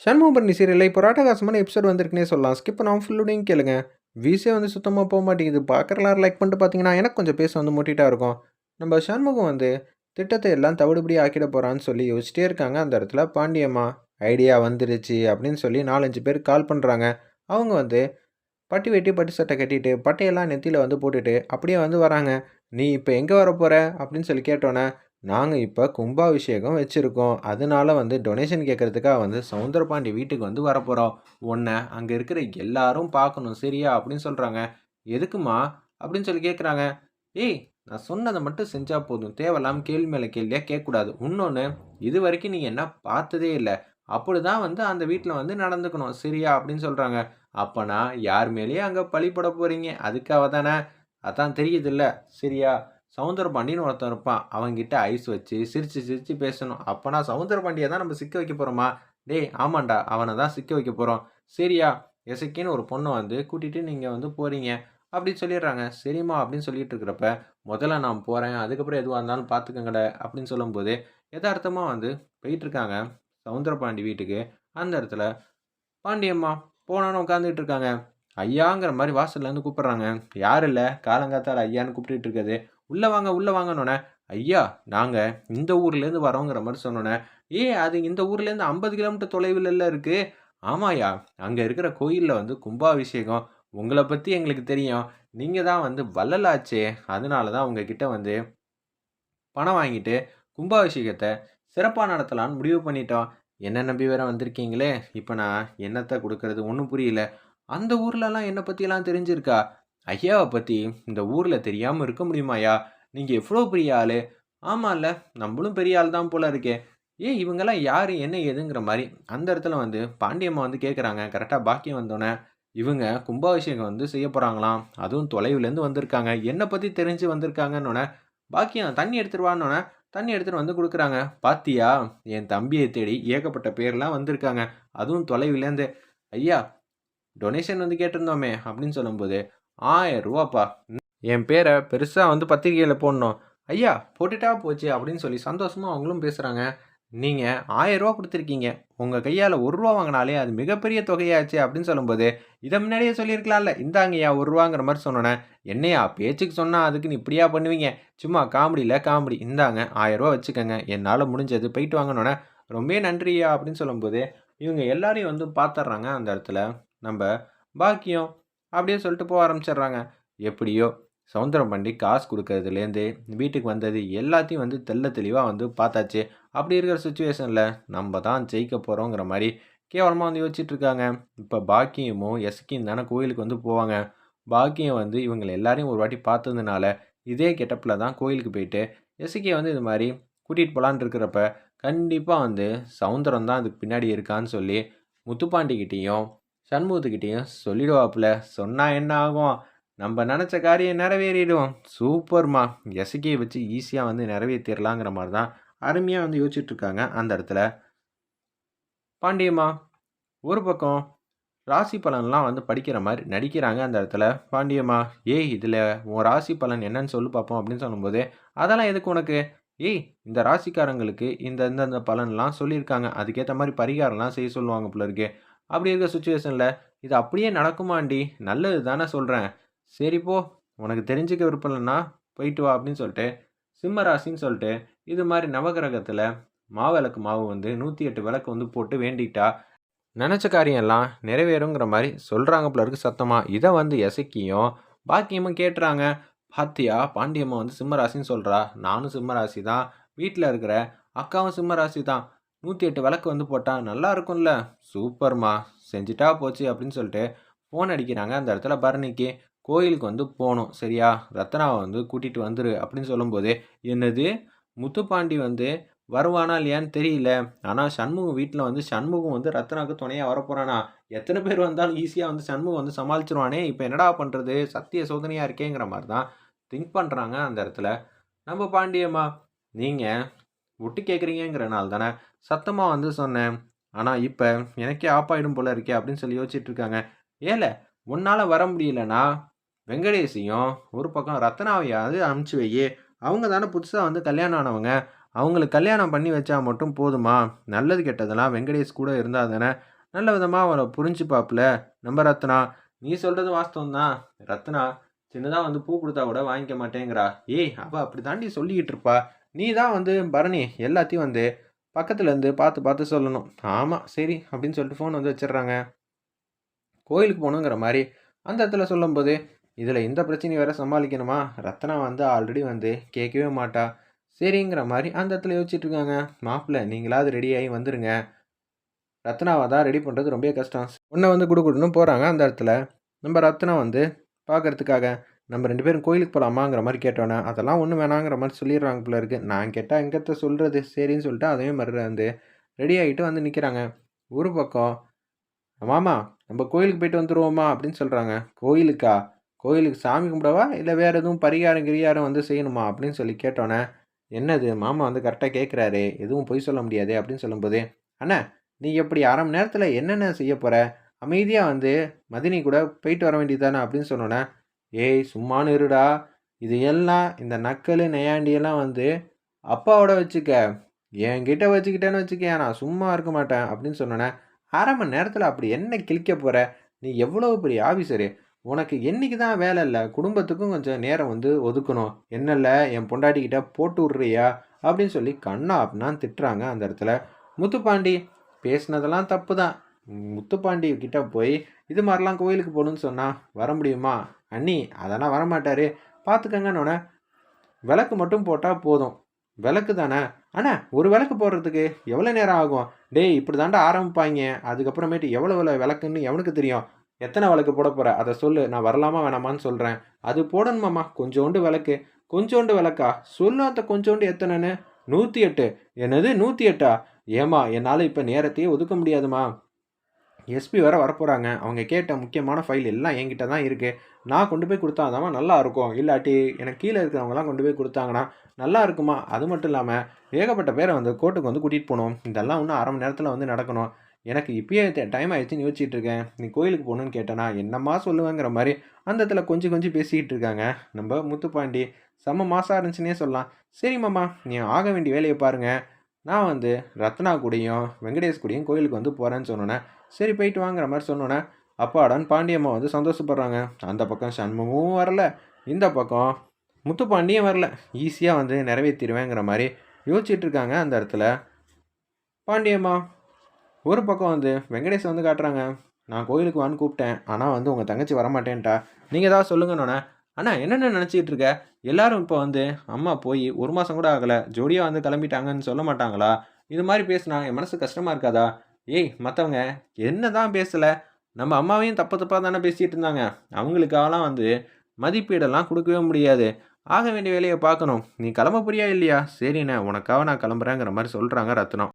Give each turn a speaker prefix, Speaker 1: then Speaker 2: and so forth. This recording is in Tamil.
Speaker 1: சண்முகபரணி சீரியல்ல இப்போ ராட்டகாசமான எபிசோட் வந்திருக்குன்னே சொல்லலாம். ஸ்கிப் பண்ணாம ஃபுல்லோடையும் கேளுங்க. வீஸே வந்து சுத்தமா மாட்டேங்குது. பார்க்குற எல்லாரும் லைக் பண்ணிட்டு பார்த்தீங்கன்னா, எனக்கு கொஞ்சம் பேச வந்து மோட்டிட்டா இருக்கும். நம்ம சண்முகம் வந்து திட்டத்தை எல்லாம் தவிடுபடி ஆக்கிட போறான்னு சொல்லி யோசிச்சிட்டே இருக்காங்க. அந்த இடத்துல பாண்டியம்மா, ஐடியா வந்துருச்சு அப்படின்னு சொல்லி 4, 5 பேருக்கு கால் பண்றாங்க. அவங்க வந்து பட்டி வெட்டி, பட்டு சட்டை கட்டிட்டு, பட்டையெல்லாம் நெத்தியில வந்து போட்டுட்டு, அப்படியே வந்து வராங்க. "நீ இப்ப எங்க வரப்போற?" அப்படின்னு சொல்லி கேட்டோனே, "நாங்க இப்ப கும்பாபிஷேகம் வச்சிருக்கோம். அதனால வந்து டொனேஷன் கேட்கறதுக்காக வந்து சவுந்தரபாண்டி வீட்டுக்கு வந்து வரப்போறோம். உன்ன அங்க இருக்கிற எல்லாரும் பார்க்கணும். சரியா?" அப்படின்னு சொல்றாங்க. "எதுக்கும்மா?" அப்படின்னு சொல்லி கேட்குறாங்க. "ஏய்! நான் சொன்னத மட்டும் செஞ்சா போதும். தேவையில்லாம கேள்வி மேல கேள்வியா கேட்கக்கூடாது. உன்னொன்னு, இதுவரைக்கும் நீ என்ன பார்த்ததே இல்ல. அப்படிதான் வந்து அந்த வீட்ல வந்து நடந்துக்கணும். சரியா?" அப்படின்னு சொல்றாங்க. அப்பன்னா யார் மேலயும் அங்க பழி போட போறீங்க. அதுக்காக தானே? அதான் தெரியுதுல்ல. சரியா? சவுந்தரபாண்டியன்னு ஒருத்தன் இருப்பான். அவன்கிட்ட ஐஸ் வச்சு சிரிச்சு சிரிச்சு பேசணும். அப்பன்னா சவுந்தரபாண்டிய தான் நம்ம சிக்க வைக்க போறோமா? டேய் ஆமான்டா. அவன தான் சிக்க வைக்க போறோம். சரியா? எசக்கின்னு ஒரு பொண்ண வந்து கூட்டிட்டு நீங்க வந்து போறீங்க. அப்படின்னு சொல்லிடுறாங்க. சரிம்மா அப்படின்னு சொல்லிட்டு இருக்கிறப்ப, முதல்ல நான் போறேன். அதுக்கப்புறம் எதுவா இருந்தாலும் பார்த்துக்கங்கடா அப்படின்னு சொல்லும்போது, எதார்த்தமா வந்து போயிட்டுருக்காங்க சவுந்தரபாண்டி வீட்டுக்கு. அந்த இடத்துல பாண்டியம்மா போனோனே உட்காந்துட்டு இருக்காங்க. ஐயாங்கிற மாரி வாசல்லேருந்து கூப்பிடுறாங்க. யாரும் இல்ல. காலங்காத்தால ஐயான்னு கூப்பிட்டுட்டு இருக்கது. உள்ள வாங்க, உள்ள வாங்கன்னோனே, ஐயா நாங்க இந்த ஊர்லேருந்து வரோங்கிற மாரி சொன்னோனே, அது இந்த ஊர்லேருந்து 50 கிலோமீட்டர் தொலைவிலல்ல இருக்கு. ஆமாய்யா, அங்க இருக்கிற கோயில்ல வந்து கும்பாபிஷேகம். உங்கள பத்தி எங்களுக்கு தெரியும். நீங்க தான் வந்து வள்ளலாச்சே. அதனால தான் உங்ககிட்ட வந்து பணம் வாங்கிட்டு கும்பாபிஷேகத்த சிறப்பா நடத்தலான்னு முடிவு பண்ணிட்டோம். என்ன நம்பி வேற வந்திருக்கீங்களே! இப்ப நான் என்னத்த குடுக்கறது? ஒண்ணும் புரியல. அந்த ஊர்லலாம் என்ன பத்திலாம் தெரிஞ்சிருக்கா? ஐயாவ பத்தி இந்த ஊர்ல தெரியாம இருக்க முடியுமாய்யா? நீங்க எவ்ளோ பெரிய ஆளு? ஆமால்ல, நம்பளும் பெரிய ஆள் தான் போல இருக்கே! இவங்கலாம் யாரு? என்ன ஏதுங்கிற மாரி அந்த இடத்துல வந்து பாண்டியம்மா வந்து கேட்கறாங்க. கரெக்ட்டா பாக்கியம் வந்தோனே, இவங்க கும்பாபிஷேகம் வந்து செய்ய போறாங்களாம். அதுவும் தொலைவிலேருந்து வந்திருக்காங்க. என்ன பத்தி தெரிஞ்சு வந்திருக்காங்கன்னோனே, பாக்கியம் தண்ணி எடுத்துட்டு வான்னோனே, தண்ணி எடுத்துட்டு வந்து குடுக்குறாங்க. "பாத்தியா? என் தம்பிய தேடி ஏகப்பட்ட பேர்லாம் வந்திருக்காங்க. அதுவும் தொலைவிலேருந்து. ஐயா! டொனேஷன் வந்து கேட்டிருந்தோமே!" அப்படின்னு சொல்லும்போது, "ரூ. 1000 என் பேர பெருசா வந்து பத்திரிக்கையில போடணும்." "ஐயா! போட்டுட்டா போச்சு." அப்படின்னு சொல்லி சந்தோஷமா அவங்களும் பேசுறாங்க. "நீங்க ரூ. 1000 குடுத்துருக்கீங்க. உங்க கையால ரூ. 1 வாங்குனாலே அது மிகப்பெரிய தொகையாச்சே." அப்படின்னு சொல்லும்போது, "இத முன்னாடியே சொல்லியிருக்கலாம்ல. இந்தாங்கய்யா ரூ. 1ங்கிற மாரி சொன்னோனே, என்னய்யா பேச்சுக்கு சொன்னா அதுக்குன்னு இப்படியா பண்ணுவீங்க? சும்மா காமெடில காமெடி. இந்தாங்க ரூ. 1000 வச்சுக்கங்க. என்னால முடிஞ்சது. போயிட்டு வாங்கன்னோனே, "ரொம்பவே நன்றிய்யா." அப்படின்னு சொல்லும்போது, இவங்க எல்லாரையும் வந்து பாத்துர்றாங்க அந்த இடத்துல. நம்ப பாக்கியம் அப்படியே சொல்லிட்டு போக ஆரம்பிச்சுடுறாங்க. எப்படியோ சவுந்தரபாண்டி காசு குடுக்கறதுலேருந்து, வீட்டுக்கு வந்தது எல்லாத்தையும் வந்து தெள்ள தெளிவா வந்து பார்த்தாச்சு. அப்படி இருக்கிற சிச்சுவேஷன்ல நம்ம தான் ஜெயிக்க போறோங்கிற மாரி கேவலமா வந்து யோசிச்சுட்டு இருக்காங்க. இப்ப பாக்கியமும், எசக்கியும் தானே கோயிலுக்கு வந்து போவாங்க. பாக்கியம் வந்து இவங்கள எல்லாரையும் ஒரு வாட்டி பார்த்ததுனால, இதே கெட்டப்ல தான் கோயிலுக்கு போயிட்டு, எசக்கிய வந்து இது மாரி கூட்டிட்டு போலான்னு இருக்கிறப்ப, கண்டிப்பா வந்து சவுந்தரம் தான் அதுக்கு பின்னாடி இருக்கான்னு சொல்லி, முத்துப்பாண்டிகிட்டயும், சண்முகத்துக்கிட்டயும் சொல்லிடுவாப்புல. சொன்னா என்ன ஆகும்? நம்ப நெனச்ச காரியம் நிறைவேறிடும். சூப்பர்மா! எசக்கிய வச்சு ஈஸியா வந்து நிறைவேத்திரலாங்கிற மாரி தான் அருமையா வந்து யோசிச்சுட்டு இருக்காங்க அந்த இடத்துல. பாண்டியம்மா ஒரு பக்கம் ராசி பலன்லாம் வந்து படிக்கிற மாரி நடிக்கிறாங்க அந்த இடத்துல. பாண்டியம்மா, இதுல உன் ராசி பலன் என்னன்னு சொல்லு பாப்போம்." அப்படின்னு சொல்லும்போது, "அதெல்லாம் எதுக்கு உனக்கு? இந்த ராசிக்காரங்களுக்கு இந்தந்த பலன்லாம் சொல்லியிருக்காங்க. அதுக்கேத்த மாரி பரிகாரம்லாம் செய்ய சொல்லுவாங்க போல இருக்கு. அப்படி இருக்க சிச்சுவேஷன்ல, இது அப்படியே நடக்குமாண்டி? நல்லது தானே சொல்றேன். சரி போ, உனக்கு தெரிஞ்சுக்க விருப்பம் இல்லன்னா போயிட்டு வா." அப்படின்னு சொல்லிட்டு, சிம்ம ராசின்னு சொல்லிட்டு, இது மாரி நவகிரகத்துல மாவிளக்கு மாவு வந்து 108 விளக்கு வந்து போட்டு வேண்டிட்டா நெனச்ச காரியம் எல்லாம் நிறைவேறுங்கிற மாரி சொல்றாங்க போல இருக்கு சத்தமா. இத வந்து எசக்கியும், பாக்கியமும் கேட்டுறாங்க. "பாத்தியா பாண்டியம்மா வந்து சிம்ம ராசின்னு சொல்றா. நானும் சிம்ம ராசி தான். வீட்ல இருக்கிற அக்காவும் சிம்ம ராசி தான். 108 விளக்கு வந்து போட்டா நல்லா இருக்கும்ல." "சூப்பர்மா! செஞ்சுட்டா போச்சு." அப்படின்னு சொல்லிட்டு ஃபோன் அடிக்கிறாங்க அந்த இடத்துல பரணிக்கு. "கோயிலுக்கு வந்து போணும். சரியா? ரத்னாவ வந்து கூட்டிட்டு வந்துரு." அப்படின்னு சொல்லும்போது, "என்னது? முத்துப்பாண்டி வந்து வருவானா இல்லையான்னு தெரியல. ஆனா சண்முகம் வீட்ல வந்து சண்முகம் வந்து ரத்னாவுக்கு துணையா வரப்போறானா? எத்தன பேர் வந்தாலும் ஈஸியா வந்து சண்முகம் வந்து சமாளிச்சுருவானே! இப்ப என்னடா பண்றது? சத்திய சோதனையா இருக்கேங்கிற மாரி தான் திங்க் பண்றாங்க அந்த இடத்துல. நம்ம பாண்டியம்மா, நீங்க ஒட்டு கேட்கிறீங்கங்கிறனால தானே சத்தமா வந்து சொன்னேன். ஆனா இப்ப எனக்கே ஆப்பாயிடும் போல இருக்கே! அப்படின்னு சொல்லி யோசிச்சுட்டு இருக்காங்க. ஏல உன்னால வர முடியலன்னா, வெங்கடேஷையும் ஒரு பக்கம் ரத்னாவையாவது அனுப்பிச்சு வையி. அவங்க தானே புதுசா வந்து கல்யாணம் ஆனவங்க. அவங்களுக்கு கல்யாணம் பண்ணி வச்சா மட்டும் போதுமா? நல்லது கெட்டதெல்லாம் வெங்கடேஷ் கூட இருந்தா தானே நல்ல விதமா அவர புரிஞ்சுப்பாப்புல. நம்ம ரத்னா. நீ சொல்றது வாஸ்தவம் தான். ரத்னா சின்னதா வந்து பூ குடுத்தா கூட வாங்கிக்க மாட்டேங்கிறா. ஏய்! அவ அப்படி தாண்டி சொல்லிக்கிட்டு இருப்பா. நீ தான் வந்து பரணி எல்லாத்தையும் வந்து பக்கத்துல இருந்து பார்த்து பார்த்து சொல்லணும். ஆமா, சரி அப்படின்னு சொல்லிட்டு ஃபோன் வந்து வச்சுடுறாங்க. கோயிலுக்கு போகணுங்கிற மாரி அந்த இடத்துல சொல்லும்போது, இதில இந்த பிரச்சனைய வேற சமாளிக்கணுமா? ரத்னா வந்து ஆல்ரெடி வந்து கேட்கவே மாட்டா. சரிங்கிற மாரி அந்த இடத்துல யோசிச்சுட்டு இருக்காங்க. மாப்பிள நீங்களாவது ரெடி ஆயி வந்துருங்க. ரத்னாவ தான் ரெடி பண்றது ரொம்பவே கஷ்டம். உடனே வந்து குடுகுடுன்னு போறாங்க அந்த இடத்துல. நம்ம ரத்னா வந்து பார்க்கறதுக்காக, நம்ம 2 பேரும் கோயிலுக்கு போலாமாங்கிற மாரி கேட்டோனே, அதெல்லாம் ஒண்ணும் வேணாங்கிற மாரி சொல்லிடுறாங்க போல இருக்கு. நான் கேட்டா எங்கத்த சொல்றது? சரின்னு சொல்லிட்டு அதே மாரி வந்து ரெடி ஆயிட்டு வந்து நிக்கிறாங்க. ஒரு பக்கம் மாமா நம்ம கோயிலுக்கு போயிட்டு வந்துருவோமா? அப்படின்னு சொல்றாங்க. கோயிலுக்கா? கோயிலுக்கு சாமி கும்பிடவா? இல்ல வேற எதுவும் பரிகாரம் கிரிகாரம் வந்து செய்யணுமா? அப்படின்னு சொல்லி கேட்டோனே, என்னது மாமா வந்து கரெக்ட்டா கேட்குறாரே! எதுவும் பொய் சொல்ல முடியாதே! அப்படின்னு சொல்லும்போது, அண்ணா நீ எப்படி 1/2 மணி நேரத்தில என்னண்ண செய்ய போற? அமைதியா வந்து மதினி கூட போயிட்டு வர வேண்டியது தானே! அப்படின்னு சொன்னோனே, ஏய் சும்மானு இருடா! இது எல்லாம் இந்த நக்கலு, நையாண்டியெல்லாம் வந்து அப்பாவோட வச்சுக்க. என்கிட்ட வச்சுக்கிட்டேன்னு வச்சுக்கயேன், நான் சும்மா இருக்க மாட்டேன் அப்படின்னு சொன்னோனே, 1/2 மணி நேரத்தில அப்படி என்ன கிழிக்க போற? நீ எவ்வளவு பெரிய ஆபீசரு. உனக்கு என்னைக்கு தான் வேலை இல்ல? குடும்பத்துக்கும் கொஞ்சம் நேரம் வந்து ஒதுக்கணும். என்னல்ல என் பொண்டாட்டிகிட்ட போட்டு விடுறியா? அப்படின்னு சொல்லி கன்னா பின்னான்னு திட்டுறாங்க அந்த இடத்துல. முத்துப்பாண்டி பேசினதெல்லாம் தப்பு தான். முத்துப்பாண்டி கிட்ட போய் இது மாரிலாம் கோயிலுக்கு போணும்னு சொன்னா வர முடியுமா? அண்ணி அதெல்லாம் வரமாட்டாரு. பார்த்துக்கங்கன்னோனே விளக்கு மட்டும் போட்டா போதும். விளக்கு தானே! அண்ணா ஒரு விளக்கு போடுறதுக்கு எவ்வளோ நேரம் ஆகும்? டேய் இப்படி தான்டா ஆரம்பிப்பாய்ங்க. அதுக்கப்புறமேட்டு எவ்வளோ விளக்குன்னு எவனுக்கு தெரியும்? எத்தனை விளக்கு போடப் போற? அத சொல்லு. நான் வரலாமா வேணாமான்னு சொல்றேன். அது போடணுமாம்மா. கொஞ்சோண்டு விளக்கு. கொஞ்சோண்டு விளக்கா? சொல்லு அந்த கொஞ்சோண்டு எத்தனைன்னு. 108. என்னது 108ஆ? ஏம்மா என்னால இப்ப நேரத்தையே ஒதுக்க முடியாதும்மா. எஸ்பி வேற வரப்போறாங்க. அவங்க கேட்ட முக்கியமான ஃபைல் எல்லாம் என்கிட்ட தான் இருக்கு. நான் கொண்டு போய் குடுத்தா தாம்மா நல்லா இருக்கும். இல்லாட்டி எனக்கு கீழ இருக்கிறவங்கலாம் கொண்டு போய் குடுத்தாங்கன்னா, நல்லா இருக்குமா? அது மட்டும் இல்லாம, ஏகப்பட்ட பேர வந்து கோர்ட்டுக்கு வந்து கூட்டிட்டு போணும். இதெல்லாம் இன்னும் 1/2 மணி நேரத்தில வந்து நடக்கணும். எனக்கு இப்பயே டைம் ஆயிடுச்சுன்னு யோசிச்சுட்டு இருக்கேன். நீ கோயிலுக்கு போணும்னு கேட்டேனா, என்னம்மா சொல்லுவேங்கிற மாரி அந்த இடத்துல கொஞ்சி கொஞ்சி பேசிக்கிட்டு இருக்காங்க. நம்ப முத்துப்பாண்டி. செம்ம மாஸா இருந்துச்சுன்னே சொல்லலாம். சரி மாமா, நீ ஆக வேண்டிய வேலைய பாருங்க. நான் வந்து ரத்னா கூடயும், வெங்கடேஷ் கூடயும் கோயிலுக்கு வந்து போறேன்னு சொன்னோனே, சரி போயிட்டு வாங்கிற மாரி சொன்னோனே, அப்பாடான்னு பாண்டியம்மா வந்து சந்தோஷப்படுறாங்க. அந்த பக்கம் சண்முகமும் வரல. இந்த பக்கம் முத்துப்பாண்டியும் வரல. ஈஸியா வந்து நிறைவேத்திருவேங்கிற மாரி யோசிச்சுட்டு இருக்காங்க அந்த இடத்துல. பாண்டியம்மா ஒரு பக்கம் வந்து வெங்கடேஷ வந்து காட்டுறாங்க. நான் கோயிலுக்கு வான்னு கூப்பிட்டேன். ஆனா வந்து உங்க தங்கச்சி வரமாட்டேன்ட்டா. நீங்க ஏதாவது சொல்லுங்கன்னோனே, அண்ணா என்னண்ணே நினைச்சிட்டு இருக்க? எல்லாரும் இப்போ வந்து அம்மா போய் 1 மாசம் கூட ஆகல. ஜோடியா வந்து கிளம்பிட்டாங்கன்னு சொல்ல மாட்டாங்களா? இது மாரி பேசினா என் மனசு கஷ்டமா இருக்காதா? ஏய் மத்தவங்க என்னதான் பேசல. நம்ம அம்மாவையும் தப்பு தப்பா தானே பேசிட்டு இருந்தாங்க. அவங்களுக்காலாம் வந்து மதிப்பீடெல்லாம் குடுக்கவே முடியாது. ஆக வேண்டிய வேலைய பார்க்கணும். நீ கிளம்ப போறியா இல்லையா? சரிண்ணே உனக்காக நான் கிளம்புறேங்கிற மாரி சொல்றாங்க ரத்னம்.